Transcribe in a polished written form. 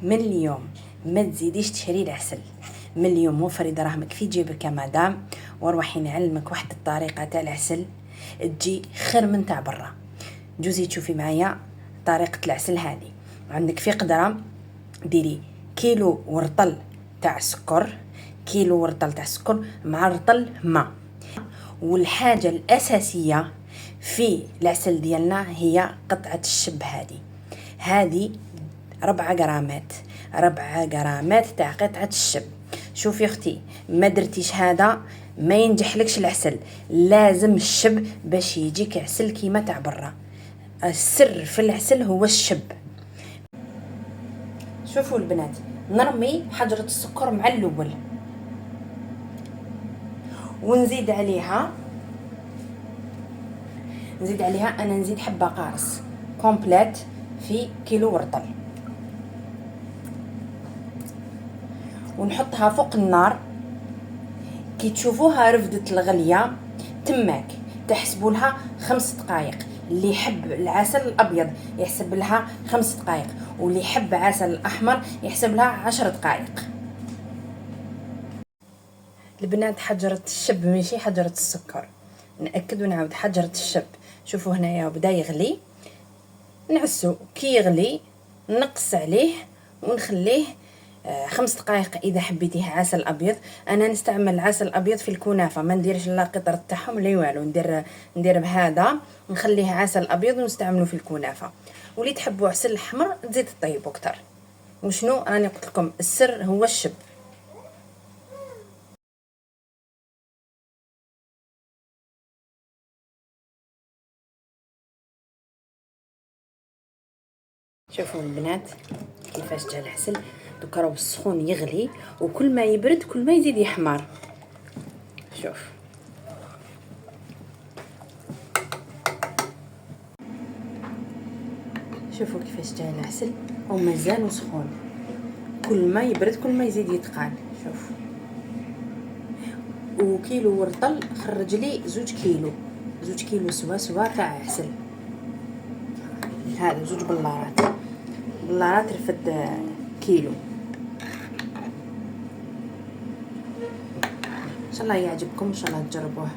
من اليوم ما تزيديش تشري العسل. من اليوم وفري دراهمك في جيبك يا مدام، وروحي نعلمك واحد الطريقه تاع العسل تجي خير من تاع برا. جوزي تشوفي معايا طريقه العسل هذه. عندك في قدره ديري كيلو ورطل تاع سكر، كيلو ورطل تاع سكر مع رطل ماء. والحاجه الاساسيه في العسل ديالنا هي قطعه الشب. هذه 4 غرامات تاع قطعه الشب. شوفي اختي، ما درتيش هذا ما ينجحلكش العسل، لازم الشب باش يجيك عسل كيما تاع برا. السر في العسل هو الشب. شوفوا البنات، نرمي حجرة السكر مع الاول ونزيد عليها انا نزيد حبه قارص كومبليت في كيلو ورطل، ونحطها فوق النار. كي تشوفوها رفدت الغليه تماك تحسبوا لها 5 دقائق. اللي يحب العسل الابيض يحسب لها 5 دقائق، واللي يحب عسل الاحمر يحسب لها 10 دقائق. البنات حجرة الشب ماشي حجرة السكر، نأكد ونعاود حجرة الشب. شوفوا هنايا بدا يغلي، نعسو كي يغلي نقص عليه ونخليه 5 دقائق. اذا حبيتيه عسل ابيض، انا نستعمل العسل الابيض في الكنافه، ما نديرش لا قطره تاعهم لا والو، ندير بهذا، نخليه عسل ابيض ونستعمله في الكنافه. واللي تحبوا عسل احمر تزيد طيبوا اكثر. وشنو راني قلت لكم، السر هو الشب. شوفوا البنات كيفاش جا العسل. دوكا راهو السخون يغلي، وكل ما يبرد كل ما يزيد يحمر. شوفوا كيفاش جا العسل ومازال سخون، كل ما يبرد كل ما يزيد يتقال. شوف، وكيلو ورطل خرج لي 2 كيلو سوا تاع عسل. هذا 2 بلارات رفد كيلو. ان شاء الله يعجبكم، ان شاء الله تجربوه.